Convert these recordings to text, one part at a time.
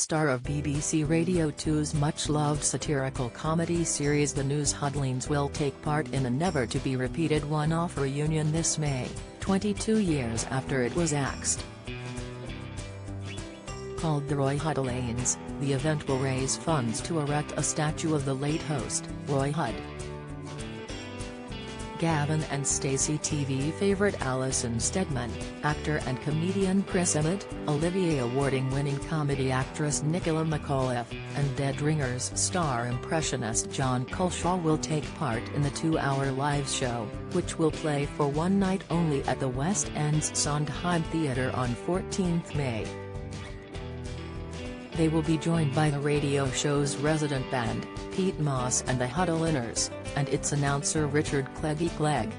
star of BBC Radio 2's much-loved satirical comedy series The News Huddlines will take part in a never-to-be-repeated one-off reunion this May, 22 years after it was axed. Called the Roy Huddlines, the event will raise funds to erect a statue of the late host, Roy Hudd. Gavin and Stacey TV favourite Alison Steadman, actor and comedian Chris Emmett, Olivier Award-winning comedy actress Nicola McAuliffe, and Dead Ringers star impressionist John Culshaw will take part in the 2-hour live show, which will play for one night only at the West End's Sondheim Theatre on 14th May. They will be joined by the radio show's resident band, Pete Moss and the Huddlines, and its announcer Richard Clegg.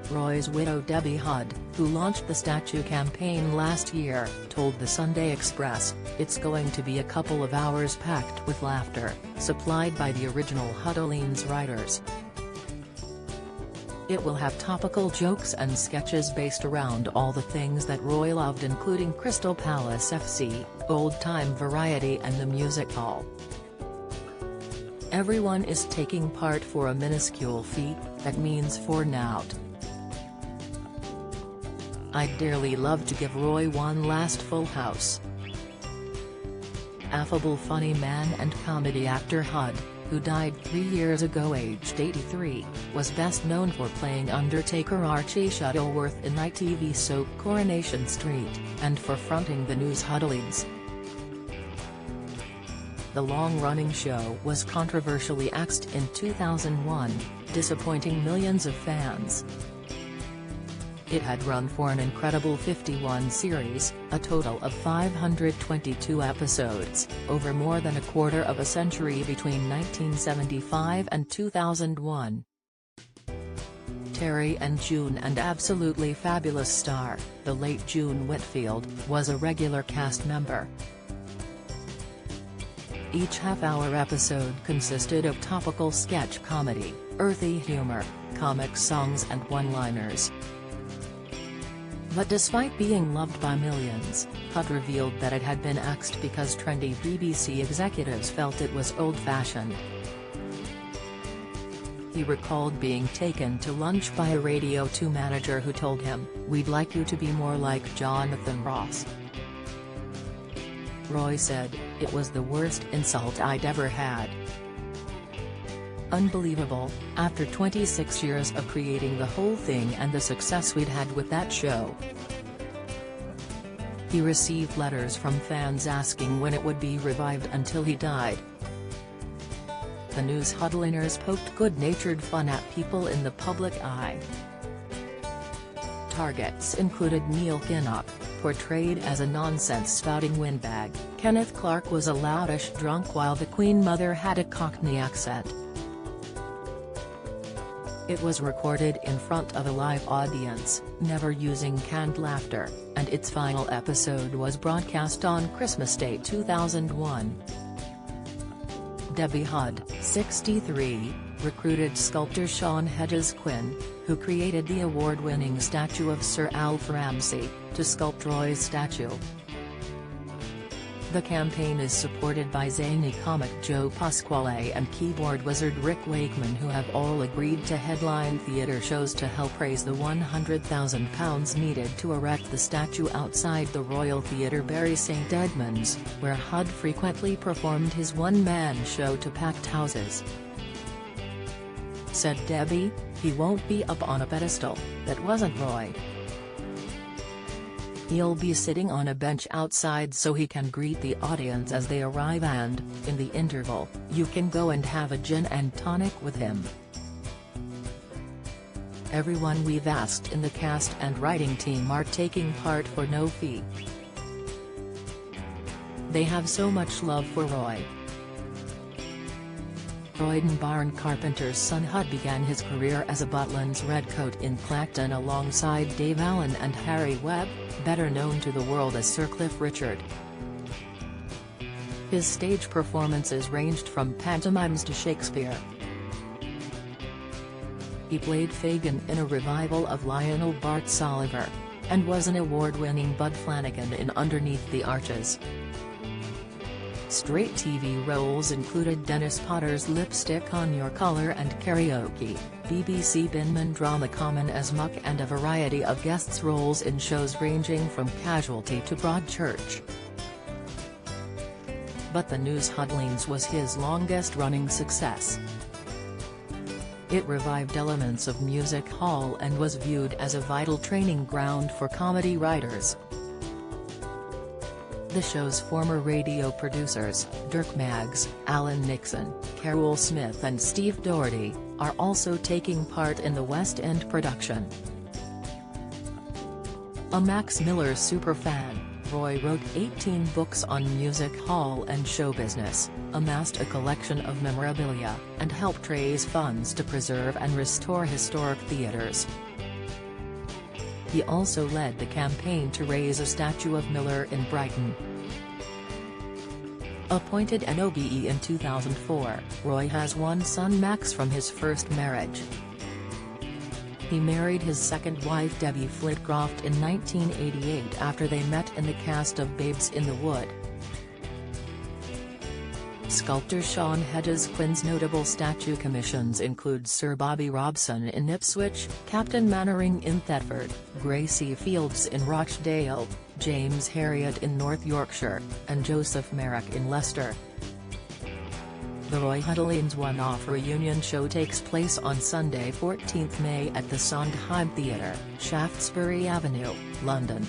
Roy's widow Debbie Hudd, who launched the statue campaign last year, told the Sunday Express, "It's going to be a couple of hours packed with laughter, supplied by the original Huddlines writers. It will have topical jokes and sketches based around all the things that Roy loved, including Crystal Palace FC, old-time variety and the music hall. Everyone is taking part for a minuscule fee, that means for nout. I'd dearly love to give Roy one last full house." Affable funny man and comedy actor Hudd, who died 3 years ago aged 83, was best known for playing Undertaker Archie Shuttleworth in ITV soap Coronation Street, and for fronting the News Huddlines. The long-running show was controversially axed in 2001, disappointing millions of fans. It had run for an incredible 51 series, a total of 522 episodes, over more than a quarter of a century between 1975 and 2001. Terry and June and absolutely fabulous star, the late June Whitfield, was a regular cast member. Each half-hour episode consisted of topical sketch comedy, earthy humor, comic songs and one-liners. But despite being loved by millions, Hudd revealed that it had been axed because trendy BBC executives felt it was old-fashioned. He recalled being taken to lunch by a Radio 2 manager who told him, "We'd like you to be more like Jonathan Ross." Roy said, "It was the worst insult I'd ever had. Unbelievable, after 26 years of creating the whole thing and the success we'd had with that show." He received letters from fans asking when it would be revived until he died. The News Huddlines poked good-natured fun at people in the public eye. Targets included Neil Kinnock, portrayed as a nonsense-spouting windbag. Kenneth Clark was a loudish drunk while the Queen Mother had a Cockney accent. It was recorded in front of a live audience, never using canned laughter, and its final episode was broadcast on Christmas Day 2001. Debbie Hudd, 63, recruited sculptor Sean Hedges Quinn, who created the award-winning statue of Sir Alf Ramsey, to sculpt Roy's statue. The campaign is supported by zany comic Joe Pasquale and keyboard wizard Rick Wakeman, who have all agreed to headline theatre shows to help raise the £100,000 needed to erect the statue outside the Royal Theatre Bury St Edmunds, where Hudd frequently performed his one-man show to packed houses. Said Debbie, "He won't be up on a pedestal, that wasn't Roy. He'll be sitting on a bench outside so he can greet the audience as they arrive and, in the interval, you can go and have a gin and tonic with him." Everyone we've asked in the cast and writing team are taking part for no fee. They have so much love for Roy. Croydon barn carpenter's son Hudd began his career as a Butlins redcoat in Clacton alongside Dave Allen and Harry Webb, better known to the world as Sir Cliff Richard. His stage performances ranged from pantomimes to Shakespeare. He played Fagin in a revival of Lionel Bart's Oliver, and was an award-winning Bud Flanagan in Underneath the Arches. Straight TV roles included Dennis Potter's Lipstick on Your Color and Karaoke, BBC Binman drama Common as Muck, and a variety of guest roles in shows ranging from Casualty to Broadchurch. But the news Huddlines was his longest-running success. It revived elements of music hall and was viewed as a vital training ground for comedy writers. The show's former radio producers, Dirk Maggs, Alan Nixon, Carol Smith and Steve Doherty, are also taking part in the West End production. A Max Miller superfan, Roy wrote 18 books on music hall and show business, amassed a collection of memorabilia, and helped raise funds to preserve and restore historic theatres. He also led the campaign to raise a statue of Miller in Brighton. Appointed an OBE in 2004, Roy has one son, Max, from his first marriage. He married his second wife Debbie Flitcroft in 1988 after they met in the cast of Babes in the Wood. Sculptor Sean Hedges Quinn's notable statue commissions include Sir Bobby Robson in Ipswich, Captain Mannering in Thetford, Gracie Fields in Rochdale, James Herriot in North Yorkshire, and Joseph Merrick in Leicester. The Roy Huddlines one-off reunion show takes place on Sunday 14 May at the Sondheim Theatre, Shaftesbury Avenue, London.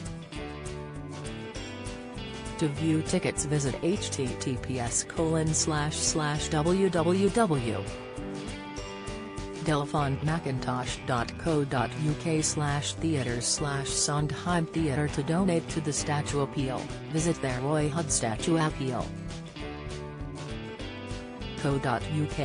To view tickets visit https://www.delafondmacintosh.co.uk/theatres/Sondheim Theatre. To donate to the statue appeal, visit their Roy Hud Statue Appeal. co.uk